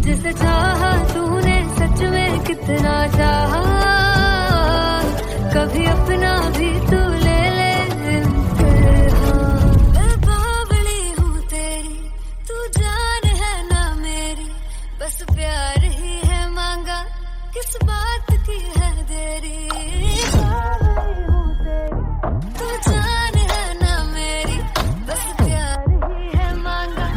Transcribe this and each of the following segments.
जिसे चाहा तूने सच में कितना चाहा, कभी अपना भी तू ले ले इम्तिहान। मैं बावली हूँ तेरी, तू जान है ना मेरी, बस प्यार ही है मांगा, किस बात की है देरी। बावली हूँ तेरी, तू जान है ना मेरी, बस प्यार ही है मांगा।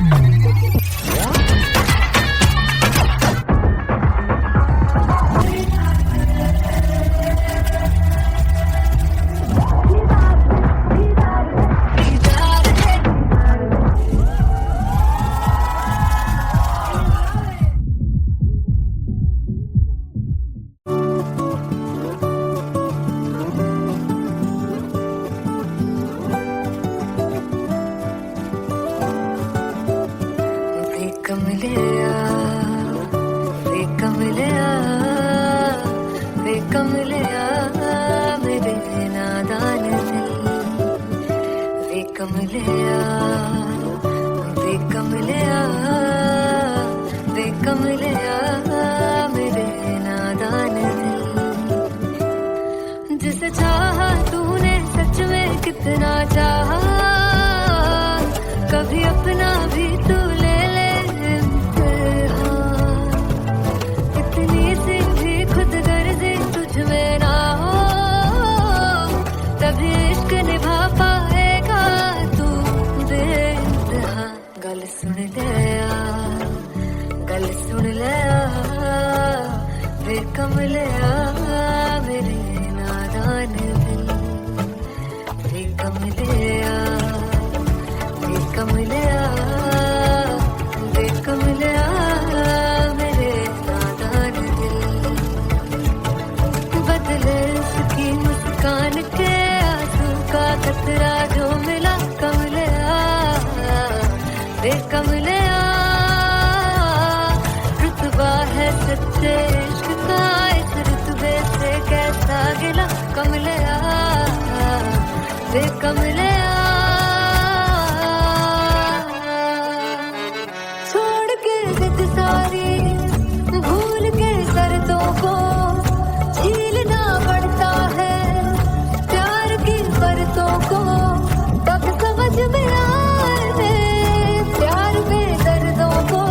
कमलिया मेरे नादान दिल, वे कमलिया, वे कमलिया, वे कमलिया मेरे नादान दिल। जिसे चाहा तूने सच में कितना चाहा, कभी अपना भी तू ले ले इम्तिहान। इतनी सी भी खुद गर्जी तुझ में ना हो, तभी इश्क निभा पाएगा तू बेइंतहा। गल सुन ले आ, गल सुन ले आ, वे कमलिया मेरे नादान दिल, वे कमलिया, वे कमलिया, वे कमलिया मेरे नादान दिल। बदले उसकी मुस्कान के आंसू का कतरा जो मिला कमलिया, वे कमलिया। रुतबा है सच्चे इश्क का, इस रुतबे से कैसा गिला कमलिया, वे कमलिया। छोड़ के जिद सारी, भूल के शर्तों को, झीलना पड़ता है प्यार की परतों को। तब समझ में आए प्यार में दर्दों को,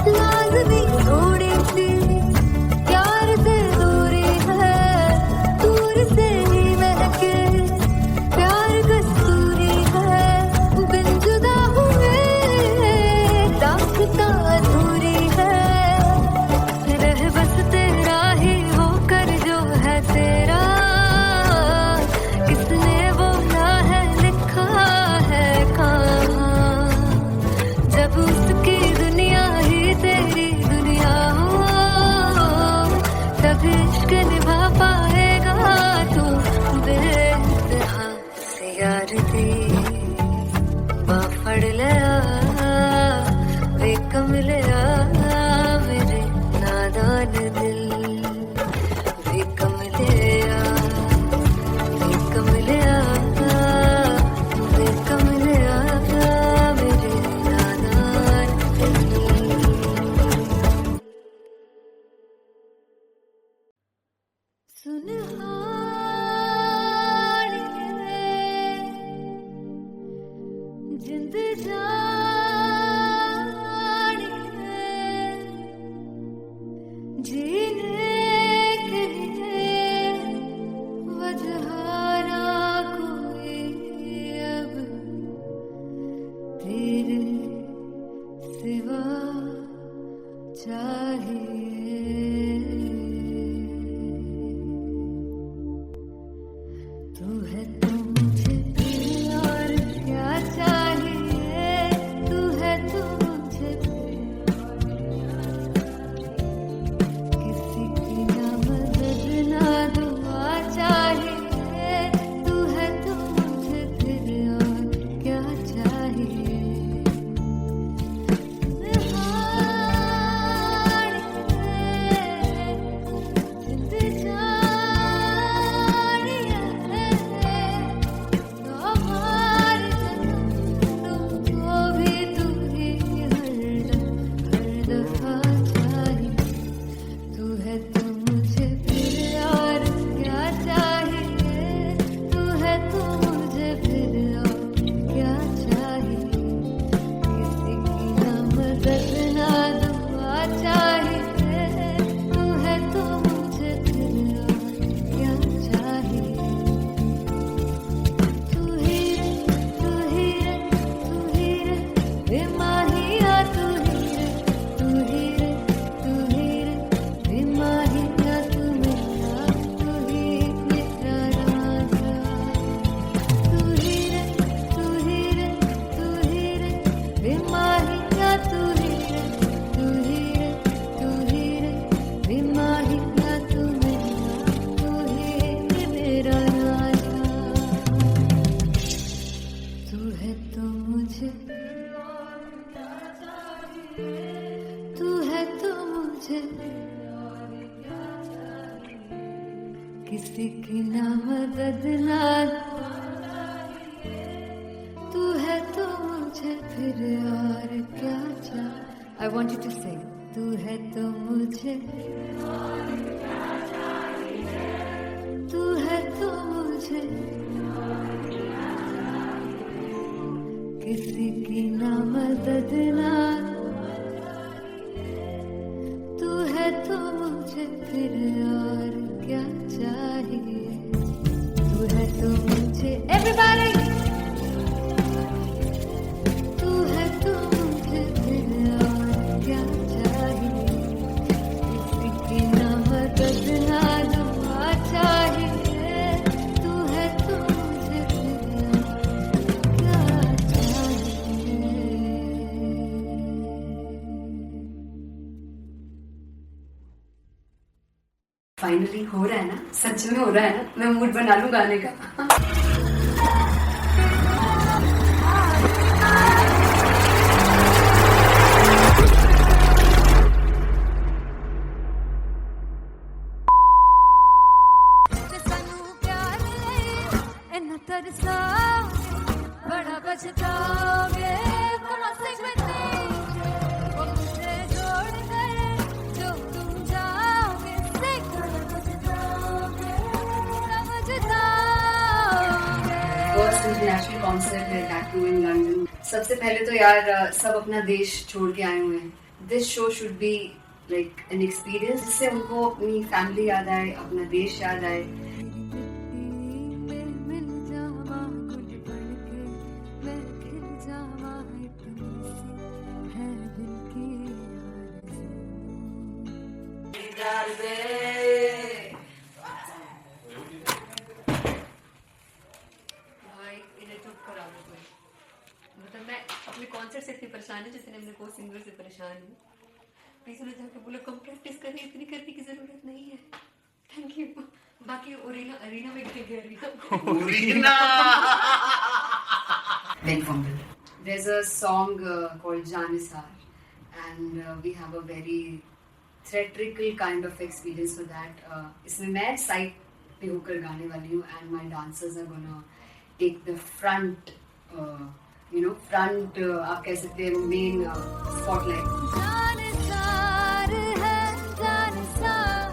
लाज़मी थोड़ी सी प्यार से दूरी है, दूर से ही महके प्यार कस्तूरी है। बिन जुदा हुए दास्तां अधूरी है, रह बस तेरा ही होकर जो है तेरा, किसने बोला है लिखा है कहाँ। जब उसकी दुनिया ही तेरी दुनिया हो, तब इश्क निभा पाएगा तू बेइंतहा। से यार दी बाफड़ लिया, वे कमलिया मेरे नादान दिल, वे कमलिया, वे कमलिया, वे कमलिया मेरे नादान दिल। सुनहानिए जिंद जानिए, जीने के लिए वजह ना कोई अब, तेरे सिवा चाहिए। तू है तो मुझे और क्या चाहिए, तू है तो मुझे किसी की ना मदद ना दुआ चाहिए। तू है तो मुझे फिर और क्या चाहिए। जिंद जानिए तो हमारे तुमको भी तू ही हर दफा तो मुझे, तू है तो मुझे किसी की ना मदद ना, तू है तो मुझे फिर और क्या चाह। I want you to sing. तू है तो मुझे, तू है तो मुझे किसी की ना मदद ना, तू है तो मुझे फिर और क्या चाहिए। तू है तो मुझे, everybody, तू है तो मुझे फिर और क्या चाहिए। किसी की ना मदद ना दुआ चाहिए, तू है तो मुझे फिर और क्या चाहिए। फाइनली हो रहा है ना, सच में हो रहा है ना, मैं मूड बना लूं गाने का। सानू प्यार इन्ना तरसा बड़ा पछताओगे, कहाँ से बने वो मुझे जोड़ गए जो तुम जाओगे, से कहाँ पछताओगे, समझताओगे। फर्स्ट इंटरनेशनल कॉन्सर्ट है टैटू इन लंदन। सबसे पहले तो यार सब अपना देश छोड़ के आए हुए हैं। This show should be like an experience, जिससे उनको अपनी फैमिली याद आए, अपना देश याद आए। मिल जावा गुल बनके, मैं खिल जावा इतनी सी है दिल की आरज़ू। भाई इन्हें चुप करा दो कोई। मतलब मैं अपने कॉन्सर्ट से इतनी परेशान हूँ जितने मैंने को सिंगर से परेशान हूँ। प्लीज उन्हें जाके बोलो कम प्रैक्टिस करें, इतनी करने की जरूरत नहीं है। Thank you. बाकी अरीना में गए arena Ben Fumble. There's a song called Janisar, and we have a very theatrical kind of experience for that. इसमें मैं साइड पे होकर गाने वाली हूँ, and my dancers are gonna take the front, front आप कह सकते हैं main spotlight. जानसार है जानसार,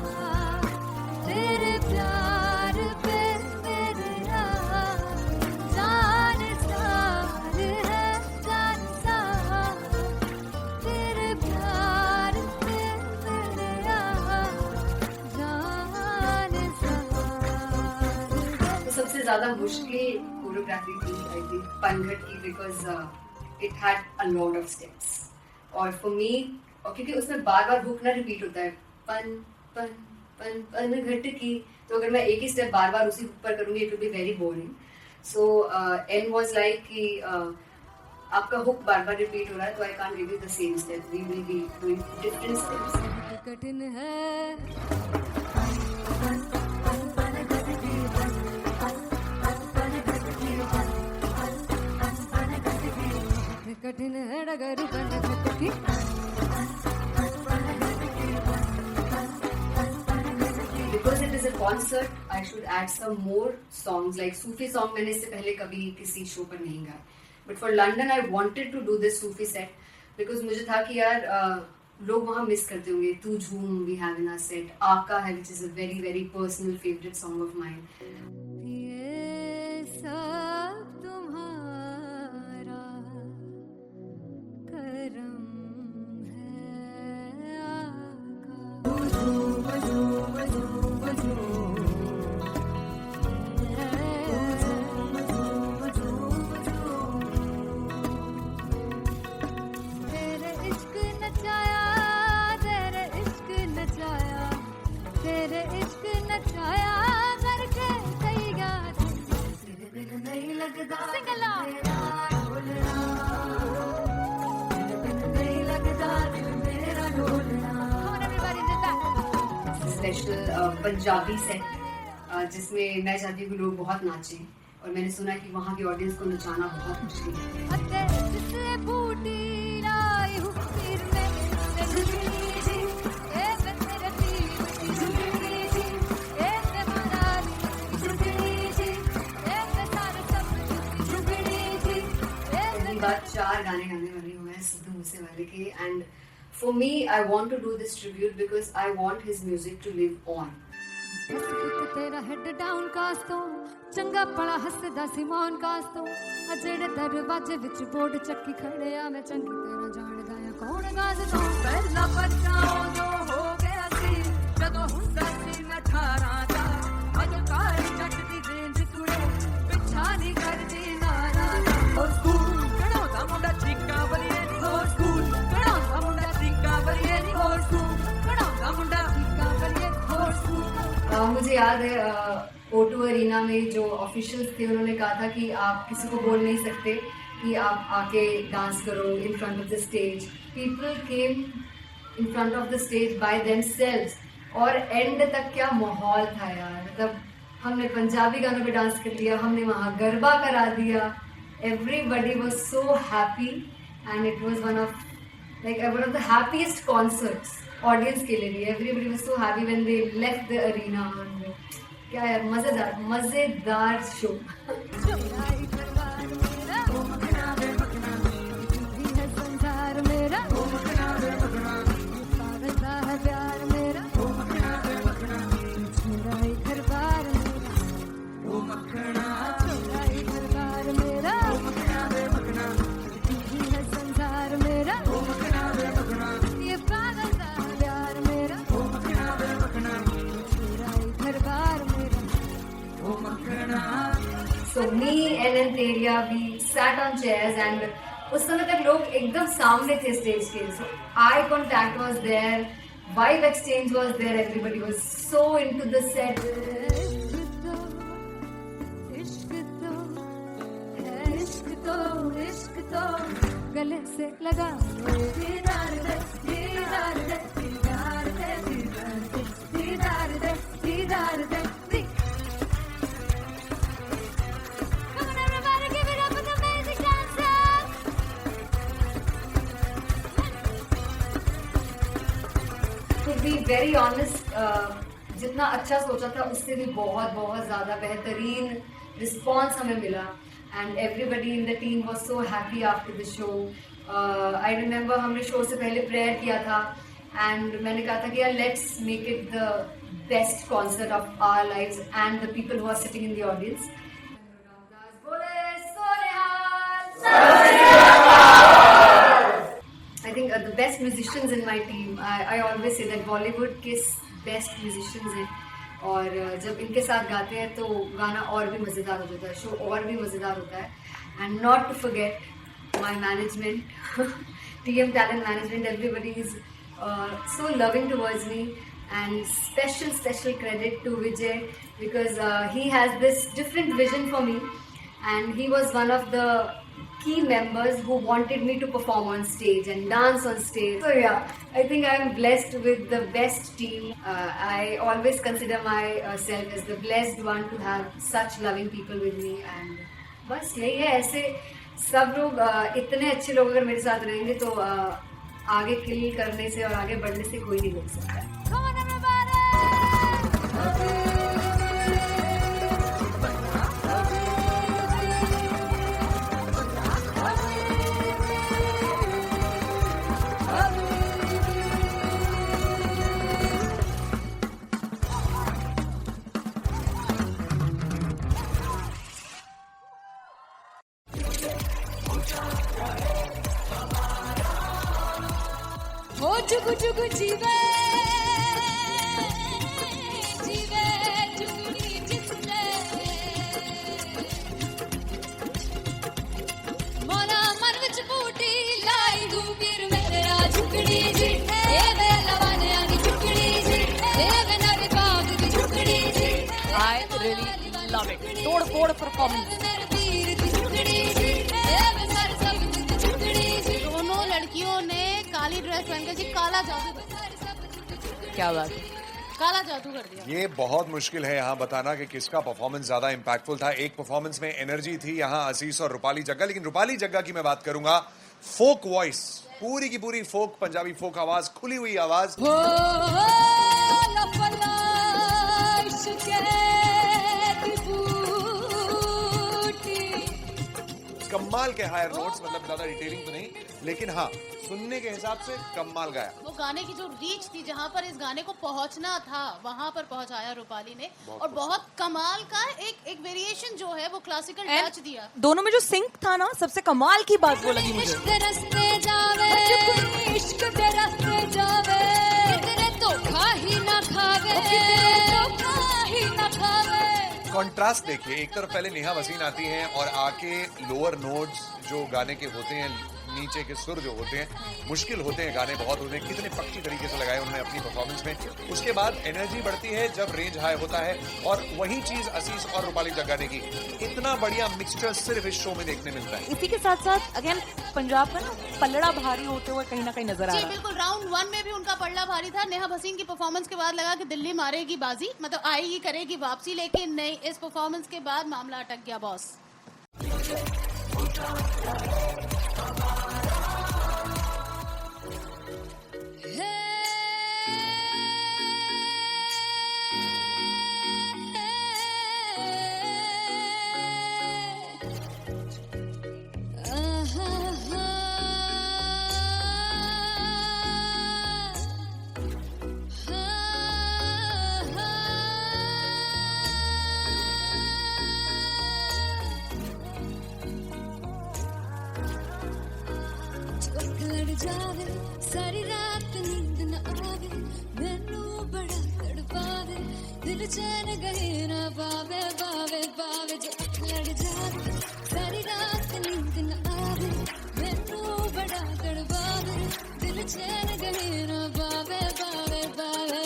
तेरे प्यार पे मेरे यार। जानसार है जानसार, तेरे प्यार पे मेरे यार। जानसार तो सबसे ज्यादा मुश्किल कोरियोग्राफी थी आई थिंक पनघट की, because it had a lot of steps. और फॉर मी, और क्योंकि उसमें बार बार हुक ना रिपीट होता है, पन पन पन पनघट की, तो अगर मैं एक ही स्टेप बार बार उसी हुक पर करूंगी it will be very boring. So and was like कि आपका हुक बार बार रिपीट हो रहा है, तो I can't give you the same step, we will be doing different steps. कठिन है कठिन है डगर बनघट की। Because it is a concert, I should add some more songs, like Sufi song मैंने इससे पहले कभी किसी शो पर नहीं गाया। But for London, I wanted to do this Sufi set because मुझे था कि यार लोग वहाँ मिस करते होंगे। तू झूम we have in our set, आका है which is a very very personal favorite song of mine. ये सब तुम्हारा करम है तेरे इश्क नचाया, तेरे इश्क नचाया, तेरे इश्क नचाया करके तैयार। तेरे बिन नहीं लगता सिंगला, तेरे बिन नहीं लगता दिल मेरा ढोलना। Come on everybody, do that. Special Punjabi set जिसमें मैं चाहती हूँ कि लोग बहुत नाचें, और और मैंने सुना है कि वहाँ की ऑडियंस को नचाना बहुत मुश्किल है। पहली बार 4 गाने गाने वाली हूँ मैं सिद्धू मूसेवाले के, and for me I want to do this tribute because I want his music to live on. तेरा हेड डाउन कास तो चंगा पड़ा हसदा सी मौन कास तो अजेड़े दरवाजे विच बोर्ड चक्की खड़े आ मैं चंगी तेरा जानदा आ कौन गाज तो पहला बच्चा जो हो गया सी जदों हुंदा सी मैं 18 दा अज काली जट दी रेंज कुड़े पिछा नहीं करदी नारा हो स्कूल कढ़ाउंदा मुंडा चीका बलिए नी हो स्कूल कढ़ाउंदा मुंडा चीका बलिए नी हो स्कूल कढ़ाउंदा मुंडा चीका बलिए हो स्कूल। मुझे याद है O2 अरीना में जो ऑफिशियल्स थे उन्होंने कहा था कि आप किसी को बोल नहीं सकते कि आप आके डांस करो in front of the stage. People came in front of the stage by themselves और एंड तक क्या माहौल था यार। मतलब हमने पंजाबी गानों पे डांस कर लिया, हमने वहाँ गरबा करा दिया। Everybody was so happy and it was one of the happiest concerts audience के लिए भी। Everybody was so happy when they left the arena. क्या यार मजेदार show. So me and Antelia, we sat on chairs and उस समय तक लोग एकदम सामने थे स्टेज के। So eye contact was there, vibe exchange was there, everybody was so into the set. इश्क तो गले से लगा दीदार दे दीदार दे दीदार दे दीदार दे दीदार दे। To be very honest, जितना अच्छा सोचा था उससे भी बहुत ज़्यादा बेहतरीन रिस्पॉन्स हमें मिला and everybody in the team was so happy after the show. I remember हमने शो से पहले प्रेयर किया था एंड मैंने कहा था कि यार let's make it the best concert of our lives and the people who are sitting in the audience. I think the best musicians in my team, I always say that Bollywood के best musicians हैं और जब इनके साथ गाते हैं तो गाना और भी मज़ेदार हो जाता है, शो और भी मज़ेदार होता है। And not to forget my management, TM Talent Management, everybody is so loving towards me and special credit to Vijay because he has this different vision for me and he was one of the key members who wanted me to perform on stage and dance on stage. So yeah, I think I'm blessed with the best team. I always consider myself as the blessed one to have such loving people with me and बस यही है। ऐसे सब लोग इतने अच्छे लोग अगर मेरे साथ रहेंगे तो आगे किल करने से और आगे बढ़ने से कोई नहीं रोक सकता है। हो जुग जुग जीवे जीवे जुगनी जिसने मोरा मन विच बूटी लाई हूँ वीर मेरे आ झुकड़ी जी ए वे लवाने आगी झुकड़ी जी ए वे नवी बाग की झुकड़ी जी। I really love it. तोड़ फोड़ परफॉर्मेंस। मेरे वीर की झुकड़ी जी ए वे सर सब की झुकड़ी जी। दोनों लड़कियों ने काली ड्रेस पहन कर जी काला जादू क्या बात है। काला जादू कर दिया। ये बहुत मुश्किल है यहाँ बताना कि किसका परफॉर्मेंस ज्यादा इंपैक्टफुल था। एक परफॉर्मेंस में एनर्जी थी यहाँ असीस और रूपाली जग्गा, लेकिन रूपाली जग्गा की मैं बात करूंगा, फोक वॉइस, पूरी की पूरी फोक, पंजाबी फोक आवाज, खुली हुई आवाज, कमाल के हायर नोट्स, मतलब ज्यादा डिटेलिंग तो नहीं, लेकिन हाँ सुनने के हिसाब से कमाल गाया। वो गाने की जो रीच थी, जहाँ पर इस गाने को पहुंचना था वहां पर पहुंचाया रूपाली ने, और बहुत कमाल का एक वेरिएशन जो है वो क्लासिकल टच दिया। दोनों में जो सिंक था ना, सबसे कमाल की बात वो लगी मुझे। इश्क रस्ते जावे, इश्क दे रस्ते जावे, कितने धोखा ही ना खावे, धोखा ही ना खावे। कॉन्ट्रास्ट देखिए, एक तरफ पहले नेहा वसीन आती हैं और आके लोअर नोट्स जो गाने के होते हैं, नीचे के सुर जो होते हैं, मुश्किल होते हैं, गाने बहुत होते हैं, कितने पक्की तरीके से लगाए उन्होंने अपनी परफॉर्मेंस में। उसके बाद एनर्जी बढ़ती है जब रेंज हाई होता है, और वही चीज असीस और रूपाली जग्गा ने की। इतना बढ़िया मिक्सचर सिर्फ इस शो में देखने मिलता है। इसी के साथ साथ अगेन पंजाब का ना पलड़ा भारी होते हुए कहीं ना कहीं नजर आ जी रहा है। बिल्कुल, राउंड 1 में भी उनका पलड़ा भारी था। नेहा भसीन की परफॉर्मेंस के बाद लगा कि दिल्ली मारेगी बाजी, मतलब आएगी, करेगी वापसी, लेकिन नहीं, इस परफॉर्मेंस के बाद मामला अटक गया बॉस। जावे सारी रात नींद न आवे, मैनू बड़ा तड़पावे, दिल चैन गए ना पावे, पावे पावे जो लड़ जावे सारी रात नींद न आवे, मैनू बड़ा तड़पावे, दिल चैन गए ना पावे, पावे पावे।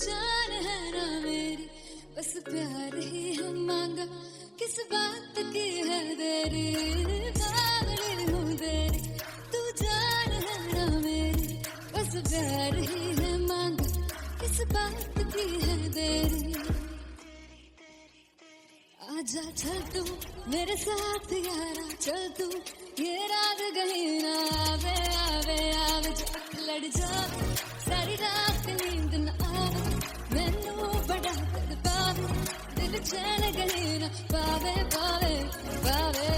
जान है ना मेरी, बस प्यार ही हम मांगा, किस बात की है देरी, पागल हूँ तेरी, तू जान है ना मेरी, बस प्यार ही है मांगा, किस बात की है देरी। आजा चल तू मेरे साथ यारा, चल तू ये रात कहीं ना आवे, आवे आवे जो लड़ जावे सारी रात नींद न आवे, मैनू बड़ा तड़पावे, दिल चैन कहीं ना पावे, पावे पावे।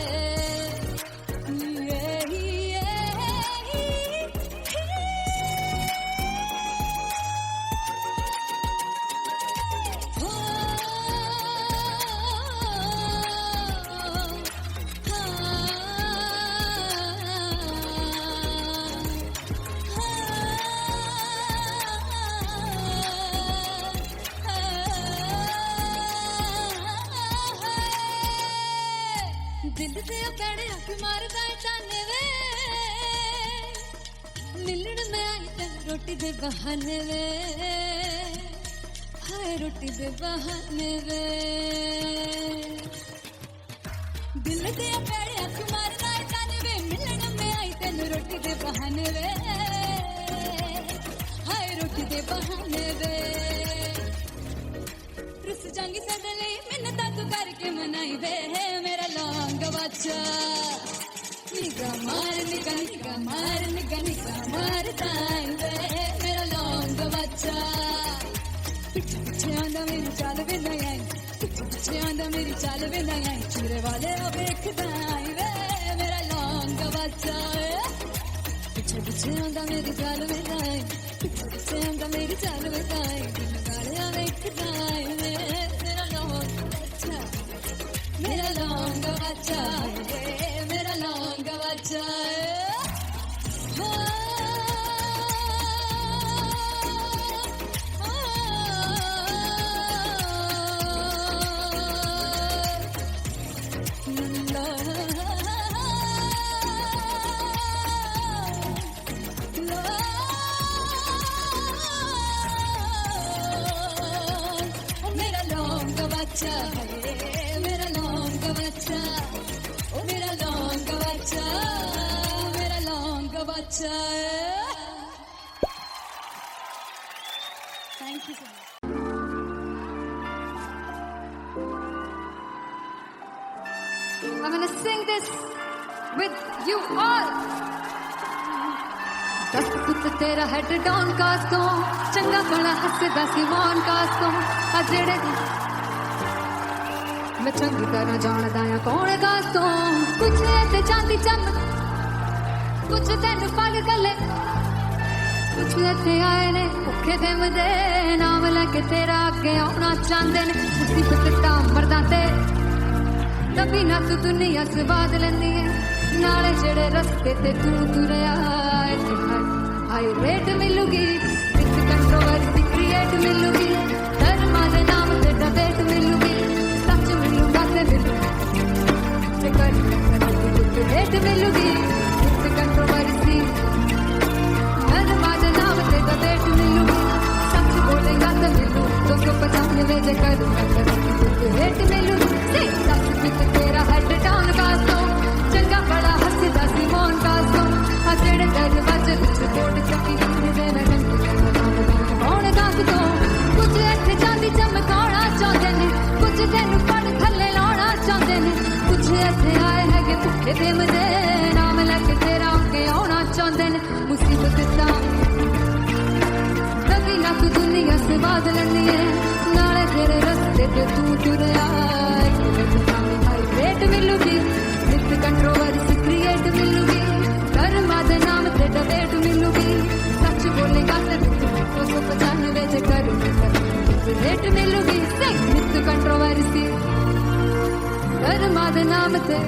दिल से पैड़े हक मारदा ताने वे, मिलन में आई तेन रोटी दे बहाने वे, हाय रोटी दे बहाने वे। दिल से पैड़े हक मारदा ताने वे, मिलन में आई तेन रोटी दे बहाने वे, हाय रोटी दे बहाने वे। रुस जांगी सदले मिन्नतां तू करके मनाई वे, मेरा लौंग बच्चा निगा मार, निगा निगा मार, निगा निगा मार ताई वे, मेरा लौंग बच्चा। पिछे पिछे आंदा मेरी चाल वे ना आई, पिछे पिछे आंदा मेरी चाल वे ना आई, चूरे वाले वेखदा आई वे, मेरा लौंग बच्चा। पिछे पिछे आंदा मेरी चाल वे ना आई, पिछे पिछे आंदा मेरी चाल वे ना आई, दिन वाले वेखदा आई वे, मेरा लौंग बच्चा, मेरा लौंग बच्चा, मेरा लौंग बच्चा। बच्चा है मेरा लौंग बच्चा, ओ मेरा लौंग बच्चा, मेरा लौंग बच्चा है। Thank you so much. I'm gonna sing this with you all. दस पुत तेरा हेड डाउन कास तो चंगा भला हसदा सी मौन कास तो आ जेड़े मैं चंगी तरह जानदा आ कौन कास तो कुछ ते चांदी चम कुछ तेन पग गले कुछ इत्थे आए ने भुखे दे मदे नाम लेके तेरा अगे आउणा चाहंदे ने मुसीबत दा मरदा ते तभी ना तू दुनिया स्वाद लेंदी है नाले जेड़े रस्ते ते तू तुरया हाई रेट मिलूगी विद कंट्रोवर्सी क्रिएट मिलूगी धर्मा दे नाम ते डिबेट मिलूगी सच मिलूगा ते मिलूगी कर रेट मिलूगी विद कंट्रोवर्सी धर्मा दे नाम ते डिबेट मिलूगी सच बोलेगा तो मिलू 295 जे कर रेट मिलूगी तेरा हेड डाउन कासो चंगा बड़ा हसदा सी मौन कासो आ जेड़े दरवाजे विच कोट चक्की दे कौन कासो कुछ इत्थे चांदी चमकाउणा चाहंदे ने कुछ तैनू पड़ थल्ले लाउणा चाहंदे ने कुछ इत्थे आए हैगे भुखे दे मदे नाम लेके तेरा अगे आउणा चाहंदे ने मुसीबत दा कभी ना तू दुनिया से बाद लैंदी है नाले तेरे रस्ते ते तू तुरया रेट मिलूगी विद कंट्रोवर्सी क्रिएट मिलूगी धर्मा दे नाम ते डिबेट मिलूगी सच बोलेगा ते 295 जे कर रेट मिलूगी विद कंट्रोवर्सी धर्मा दे नाम ते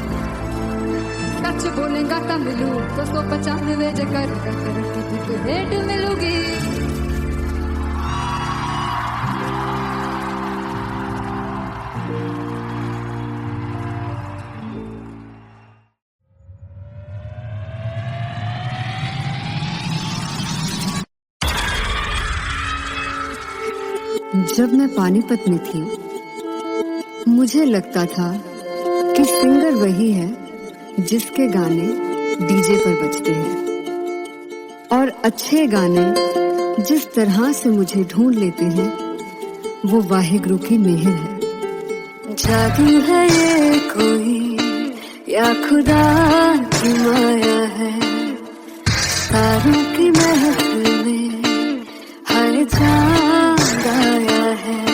सच बोलेगा तो मिलू 295 जे कर रेट मिलूगी। जब मैं पानीपत में थी मुझे लगता था कि सिंगर वही है जिसके गाने डीजे पर बजते हैं और अच्छे गाने जिस तरह से मुझे ढूंढ लेते हैं वो वाहिगुरु की मेहर है। जादू है ये कोई या खुदा की माया है तारों की महफिल में हर चांद आया है।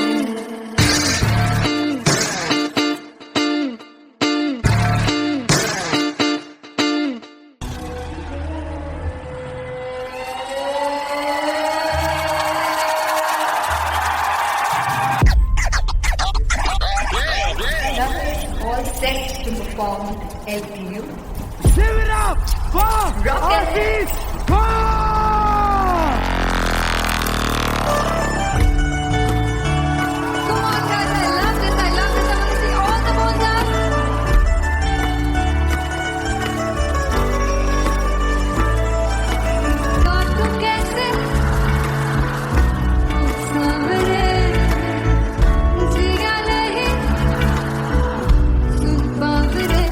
All set to perform LPU. Give it up for Artist Come on guys, I love this. I want to see all the balls up. God tu kaise samre jiya nahi sun pavre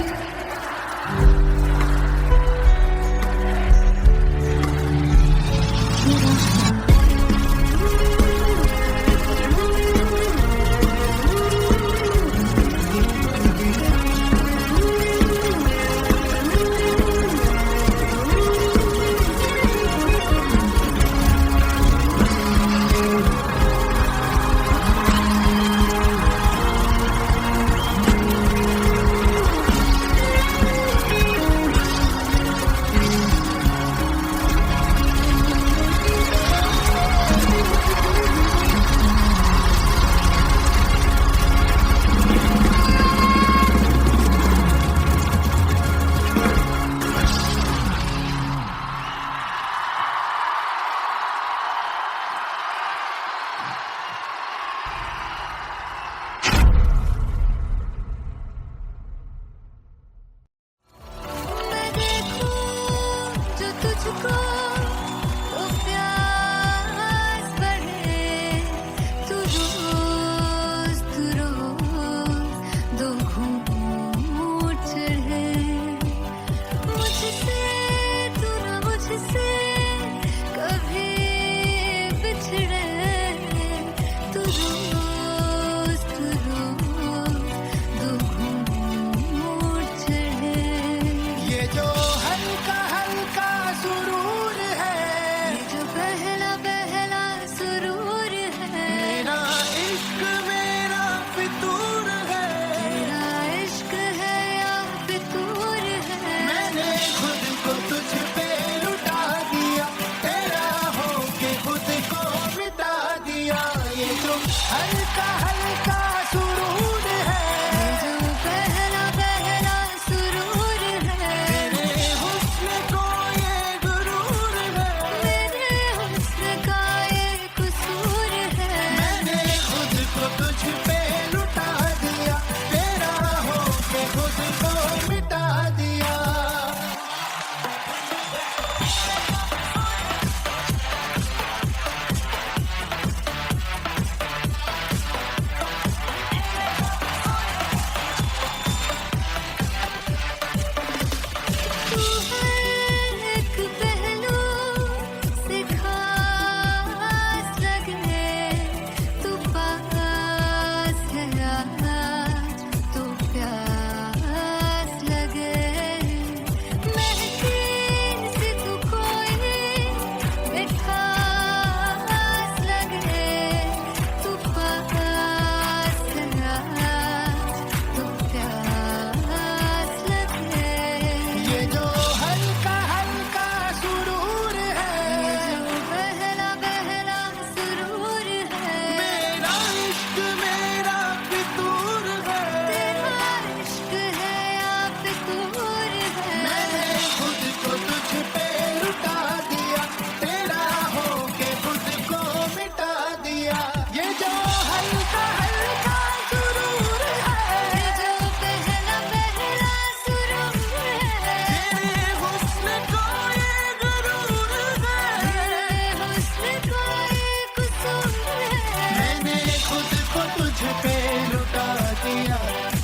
दिया,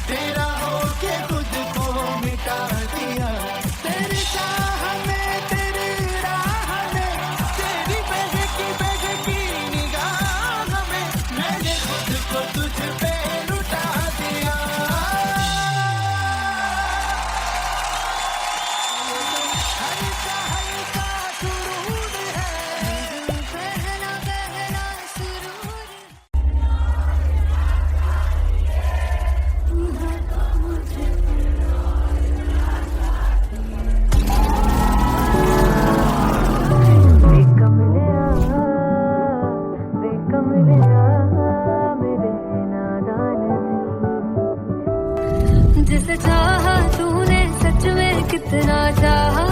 तेरा होके खुद को मिटा दिया। तेरी चाह में, तेरी राह में, तेरी बहकी निगाह में मैंने खुद को तुझ पे लुटा दिया। हल्का हल्का सुरूर है, पहला पहला सुरूर जिसे चाहा तूने सच में कितना चाहा,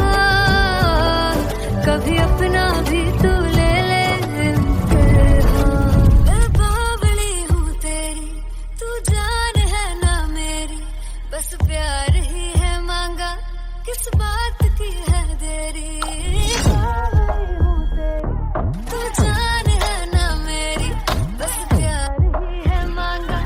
कभी अपना भी तू ले ले इम्तिहान। मैं बावली हूँ तेरी, तू जान है ना मेरी, बस प्यार ही है मांगा, किस बात की है देरी। बावली हूँ तेरी, तू जान है ना मेरी, बस प्यार ही है मांगा।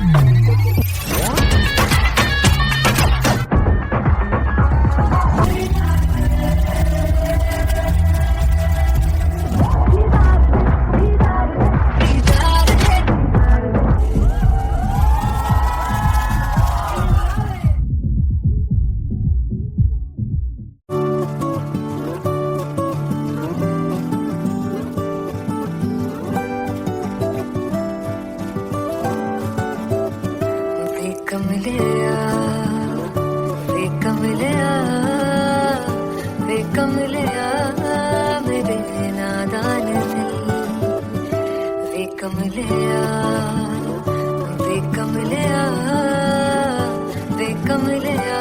मेरे नादान दिल, वे कमलिया, वे कमलिया, वे कमलिया,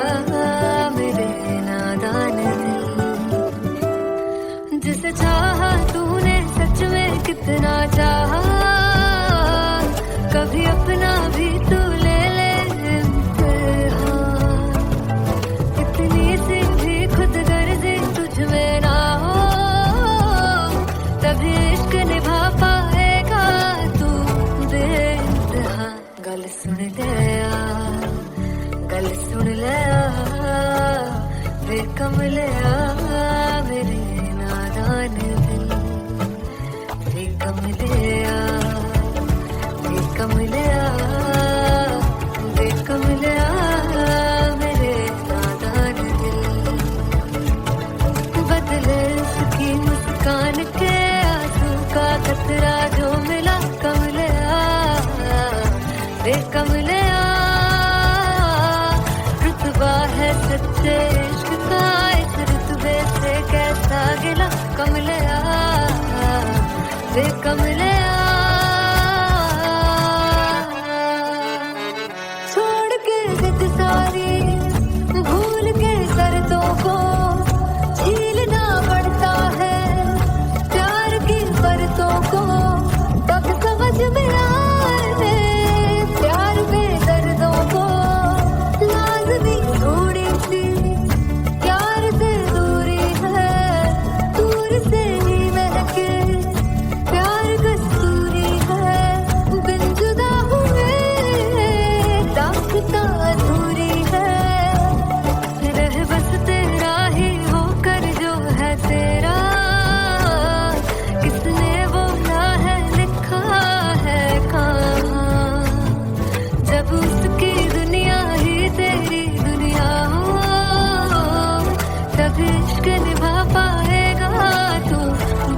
मेरे नादान दिल। जिसे चाहा तूने सच में कितना चाहा, कभी अपना भी तू ले ले इम्तिहान। इतनी सी भी खुद गर्जी तुझ में ना हो, तभी इश्क निभा पाएगा तू बेइंतहा। गल सुन लिया, गल सुन लिया, वे कमलिया, मेरे नादान दिल, वे कमलिया, वे कमलिया, वे कमलिया, मेरे नादान दिल। बदले उसकी मुस्कान के आंसू का कतरा जो मिला कमलिया, वे कमलिया। रुतबा है सच्चे इश्क का, इस रुतबे से कैसा गिला कमलिया, वे कमलिया। छोड़ के जिद सारी, भूल के शर्तों को, झीलना पड़ता है प्यार की परतों को। तब समझ में आए प्यार में दर्दों को, लाज़मी थोड़ी सी प्यार से दूरी है, दूर से ही महके प्यार कस्तूरी है। बिन जुदा हुए दास्तां अधूरी है, रह बस तेरा ही होकर जो है तेरा, किसने बोला है लिखा है कहाँ। जब उसकी दुनिया ही तेरी दुनिया हो, तब इश्क निभा पाएगा तू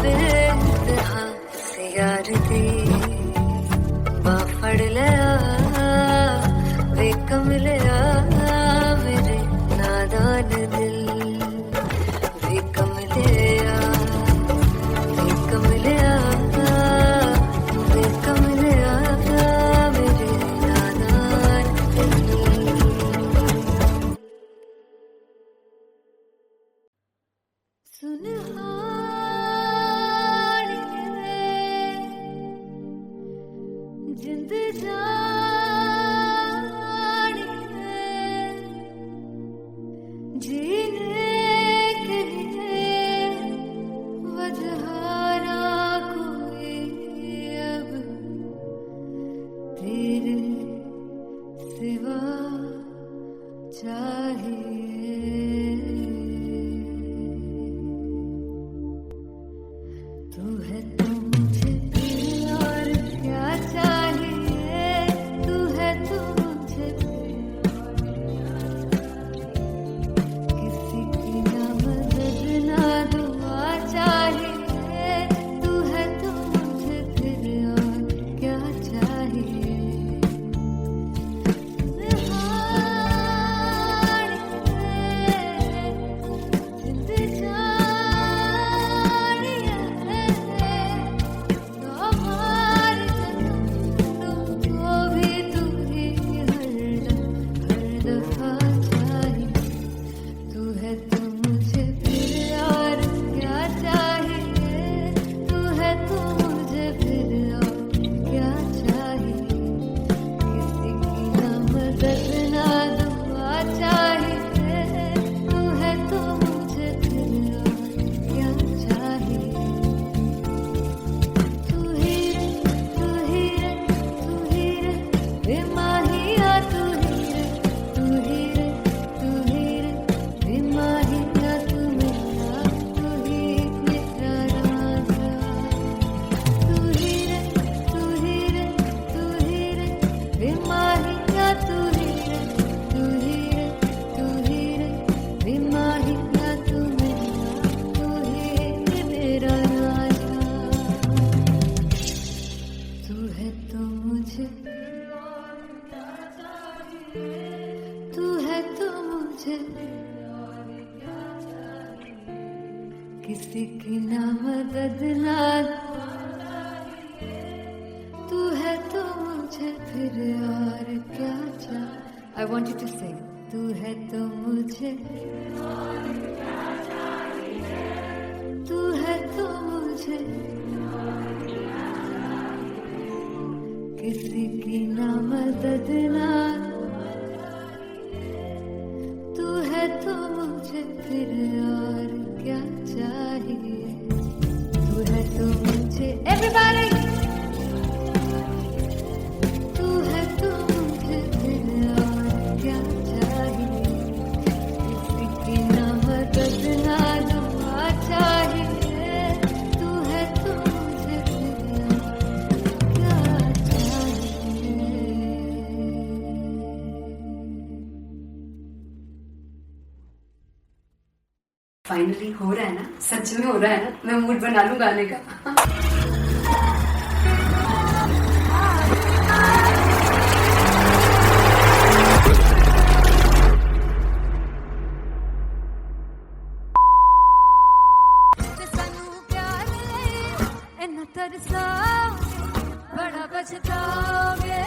बेइंतहा। से यार दी बाफड़ लिया, वे कमलिया, मेरे नादान दिल, वे कमलिया, वे कमलिया, वे कमलिया, मेरे नादान दिल। सुनहानिए, जिंद जानिए, सिवा चाहिए, तू है तो मुझे फिर और क्या चाहिए, तू है तो मुझे किसी की ना मदद ना दुआ चाहिए, तू है तो मुझे फिर और क्या चाहिए। किसी की ना मदद ना तू है तो मुझे फिर और क्या चाहिए। I want you to sing. तू है तो मुझे तू है तो मुझे किसी की ना मदद ना तू है तो मुझे फिर और क्या चाहिए, तू है तो मुझे everybody तू है तो मुझे फिर और क्या चाहिए, किसी की ना मदद ना दुआ चाहिए, तू है तो मुझे फिर और क्या चाहिए। फाइनली हो रहा है ना, सच में हो रहा है ना, मैं मूड बना लूं गाने का। बड़ा बचताओगे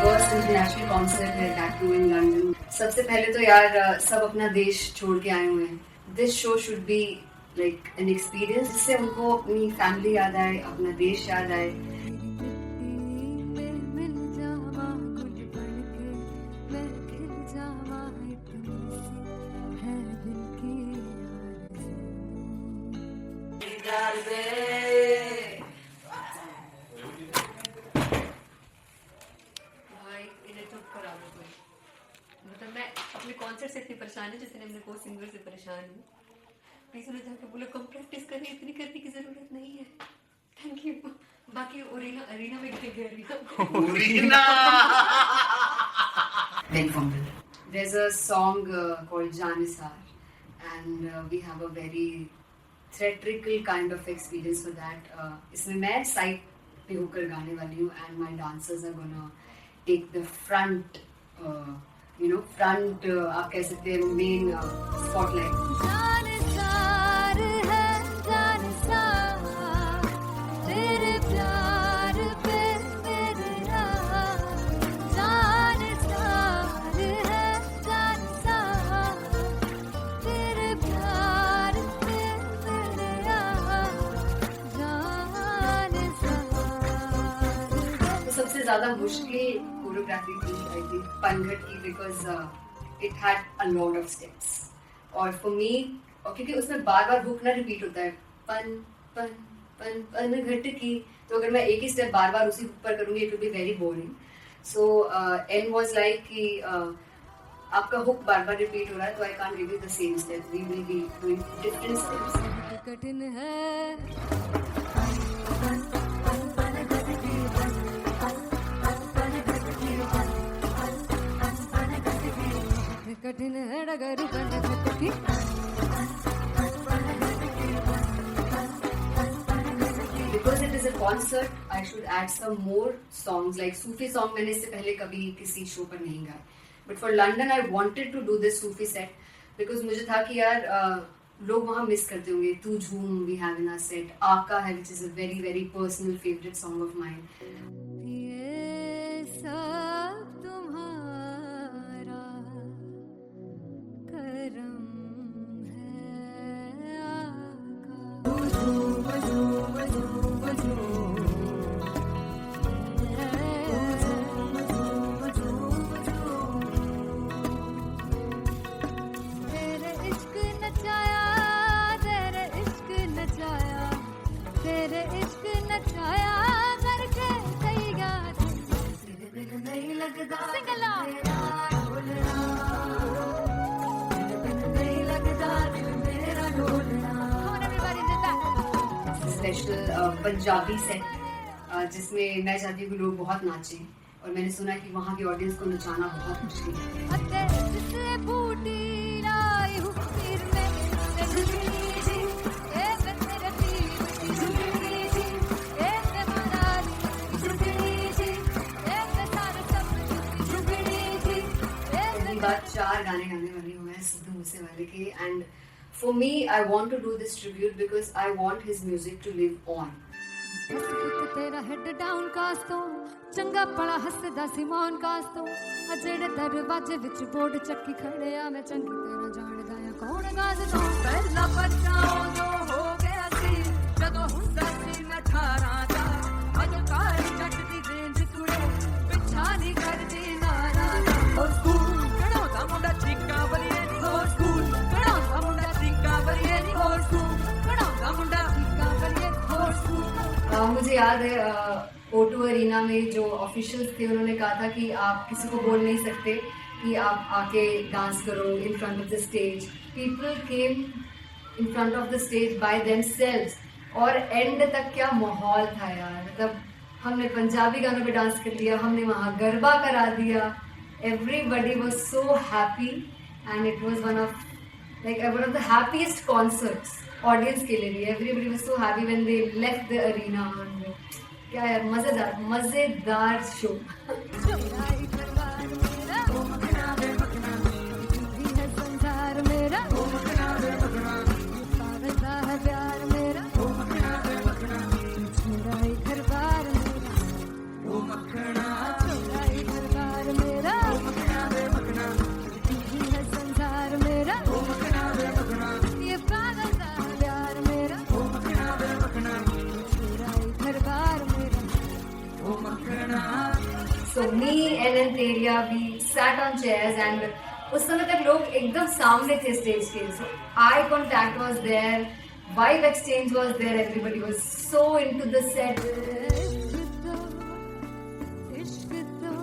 फर्स्ट इंटरनेशनल कॉन्सर्ट है टैटू इन लंदन। सबसे पहले तो यार सब अपना देश छोड़ के आए हुए हैं। This show should be like an experience जिससे उनको अपनी फैमिली याद आए, अपना देश याद आए। मतलब मैं अपने कॉन्सर्ट से इतनी परेशान है जितने अपने को सिंगर से परेशान हूँ। प्लीज उन्हें जाके बोलो कम प्रैक्टिस करिए, इतनी करने की जरूरत नहीं है। Thank you. बाकी अरीना में गए arena Very fumble. There's a song called Janisar and we have a very theatrical kind of experience for that. इसमें मैं साइड पे होकर गाने वाली हूँ and my dancers are gonna take the front, front आप कह सकते हैं main spotlight. जानसार है जानसार तेरे प्यार पे मेरा जानसार है जानसार तेरे प्यार पे मेरा जानसार। तो सबसे ज्यादा मुश्किल कोरियोग्राफी थी आई थिंक पनघट की, because it had a lot of steps और फॉर मी, और क्योंकि उसमें बार बार हुक ना रिपीट होता है, पन पन पन पन घट की, तो अगर मैं एक ही स्टेप बार बार उसी हुक पर करूंगी it will be very boring. So and was like कि आपका हुक बार बार रिपीट हो रहा है तो I can't give you the same step, we will be doing different steps. कठिन है कठिन है डगर की. Because it is a concert, I should add some more songs. Like Sufi song मैंने इससे पहले कभी किसी शो पर नहीं गाए. But for London, I wanted to do this Sufi set because मुझे था कि यार लोग वहाँ मिस करते होंगे. तू झूम we have in our set. आका है which is a very very personal favorite song of mine. ये सब तुम्हारा करम है आका. तेरे इश्क नचाया, तेरे इश्क नचाया, तेरे इश्क नचाया करके तैयार. तेरे बिन नहीं लगता सिंगला, तेरे बिन नहीं लगता दिल मेरा ढोलना. Come on everybody, did that. Special Punjabi set जिसमें मैं चाहती हूँ कि लोग बहुत नाचें, और मैंने सुना कि वहाँ की ऑडियंस को नचाना बहुत मुश्किल है. अते जिससे बूटी लाई हूँ फिर में झुकनी जी, ए मैं तेरे पीर की झुकनी जी, ए मैं मनाली झुकनी जी, ए मैं सारे सब झुकनी जी, ए मैं पहली बार 4 गाने गाने वाली हूँ मैं सिद्धू मूसेवाले के. And for me I want to do this tribute because I want his music to live on. तेरा हेड डाउन कास तो चंगा पड़ा हसदा सिमोन कास तो अजेड़े दरवाजे विच बोर्ड चक्की खड़े आ मैं चंगी तरह जानदा आ कौन गाज तो पहला बच्चा जो हो गया सी जदों हुंदा सी मैं 18 दा अज कारी जट दी रेंज कुड़े पिछा नहीं करदी नारा. और स्कूल कड़ो दा मुंडा चिक्का बलिए नी और स्कूल कड़ा दा मुंडा चिक्का बलिए नी और स्कूल कड़ा दा मुंडा चिक्का बलिए और स्कूल. मुझे याद है O2 अरीना में जो ऑफिशियल्स थे उन्होंने कहा था कि आप किसी को बोल नहीं सकते कि आप आके डांस करो in front of the stage. People came in front of the stage by themselves, और एंड तक क्या माहौल था यार. मतलब हमने पंजाबी गानों पे डांस कर लिया, हमने वहाँ गरबा करा दिया. Everybody was so happy and it was one of the happiest concerts audience के लिए भी. Everybody was so happy when they left the arena. क्या यार मजेदार शो. चुराई करवार मेरा ओ मखना बे मखना भी है संसार मेरा ओ मखना बे मखना पागलता है प्यार मेरा ओ मखना बे मखना चुराई करवार मेरा ओ मखना चुराई करवार मेरा ओ मखना बे मखना भी है संसार मेरा ओ मखना बे मखना ये पागलता है प्यार मेरा ओ मखना बे मखना चुराई करवार मेरा. ओ मखना. So me and Anteria, we sat on chairs and उस समय तक लोग एकदम सामने थे स्टेज के. So eye contact was there, vibe exchange was there, everybody was so into the set. इश्क तो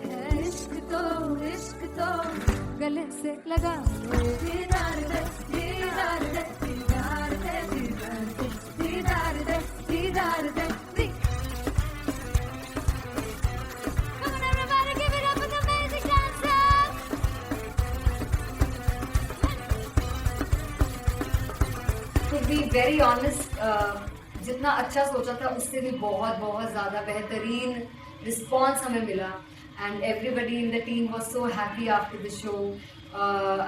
है, इश्क तो गले से लगा दीदार दे दीदार दे दीदार दे दीदार दे दीदार दे. Come on everybody, give it up for the amazing dancers. To be very honest, जितना अच्छा सोचा था उससे भी बहुत बहुत ज़्यादा बेहतरीन रिस्पॉन्स हमें मिला. And everybody in the team was so happy after the show.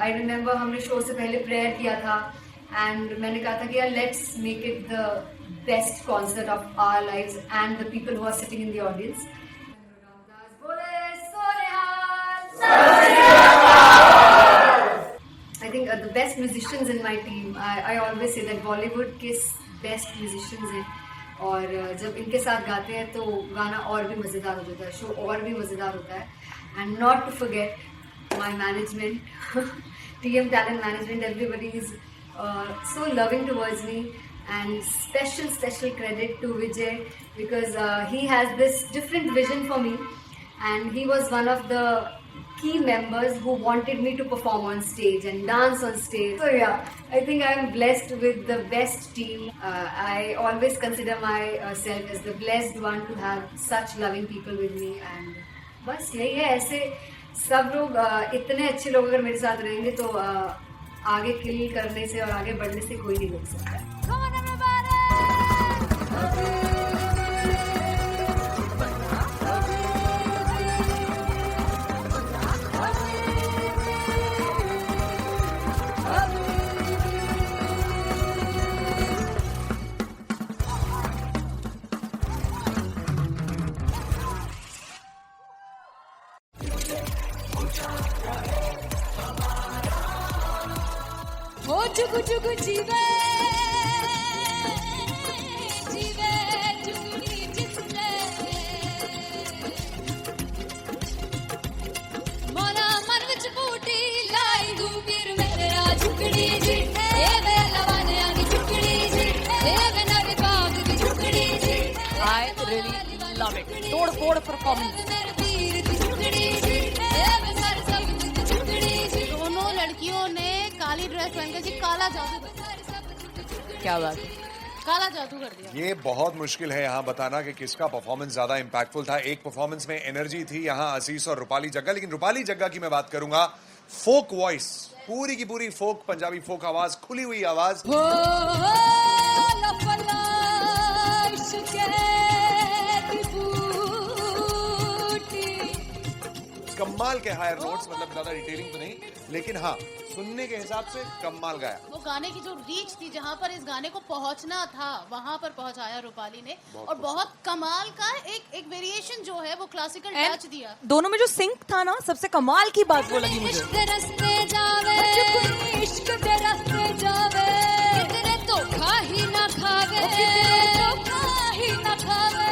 I remember हमने शो से पहले प्रेयर किया था एंड मैंने कहा था कि यार let's make it the best concert of our lives and the people who are sitting in the audience. I think the best musicians in my team. I always say that Bollywood के best musicians हैं, और जब इनके साथ गाते हैं तो गाना और भी मज़ेदार हो जाता है, शो और भी मज़ेदार होता है. And not to forget my management TM Talent Management, everybody is so loving towards me. And special credit to Vijay because he has this different vision for me, and he was one of the key members who wanted me to perform on stage and dance on stage. So yeah, I think I am blessed with the best team. I always consider myself as the blessed one to have such loving people with me. And बस यही है, ऐसे सब लोग इतने अच्छे लोग अगर मेरे साथ रहेंगे तो आगे किल करने से और आगे बढ़ने से कोई नहीं रोक सकता. Come on, everybody! हो चुकु चुकु जीवे जीवे चुकुनी जिसने मोला मन विच बूटी लाई दूबीर मेरे आ झुकड़ी जी ए वे लवाने आनी झुकड़ी जी ए वे नवी बाग की झुकड़ी जी. I really love it. तोड़ फोड़ परफॉर्मेंस. मेरे पीर की झुकड़ी जी ए वे सर सब की झुकड़ी जी. दोनों लड़कियों ने काली ड्रेस पहन के जी काला जादू कर दिया. क्या बात है. काला जादू कर दिया. ये बहुत मुश्किल है यहाँ बताना कि किसका परफॉर्मेंस ज्यादा इंपैक्टफुल था. एक परफॉर्मेंस में एनर्जी थी यहाँ असीस और रूपाली जग्गा, लेकिन रूपाली जग्गा की मैं बात करूंगा. फोक वॉइस, पूरी की पूरी फोक, पंजाबी फोक आवाज, खुली हुई आवाज. हो लफला इश्क़े दी बूटी. कमाल के हायर नोट्स, मतलब ज्यादा डिटेलिंग तो नहीं, लेकिन हाँ सुनने के हिसाब से कमाल गाया. वो गाने की जो रीच थी, जहाँ पर इस गाने को पहुंचना था वहां पर पहुंचाया रूपाली ने. और बहुत कमाल का एक वेरिएशन जो है वो क्लासिकल टच दिया. दोनों में जो सिंक था ना, सबसे कमाल की बात वो लगी मुझे. इश्क़ दे रस्ते जावे इश्क़ दे रस्ते जावे कितने धोखा ही ना खावे धोखा ही ना खावे.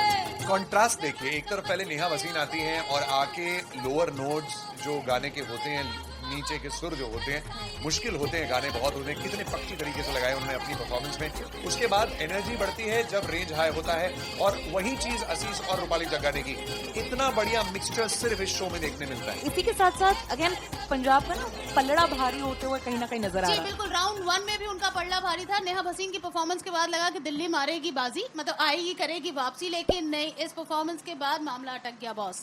कॉन्ट्रास्ट देखिए, एक तरफ पहले नेहा वसीन आती हैं और आके लोअर नोट्स जो गाने के होते हैं, नीचे के सुर जो होते हैं, मुश्किल होते हैं, गाने बहुत होते हैं, कितने पक्की तरीके से लगाए उन्होंने अपनी परफॉर्मेंस में. उसके बाद एनर्जी बढ़ती है जब रेंज हाई होता है, और वही चीज असीस और रूपाली जग्गा ने की. इतना बढ़िया मिक्सचर सिर्फ इस शो में देखने मिलता है. इसी के साथ साथ अगेन पंजाब का ना पलड़ा भारी होते हुए कहीं ना कहीं नजर आ जी रहा है. बिल्कुल. राउंड 1 में भी उनका पलड़ा भारी था. नेहा भसीन की परफॉर्मेंस के बाद लगा कि दिल्ली मारेगी बाजी, मतलब आएगी करेगी वापसी, लेकिन नहीं, इस परफॉर्मेंस के बाद मामला अटक गया बॉस.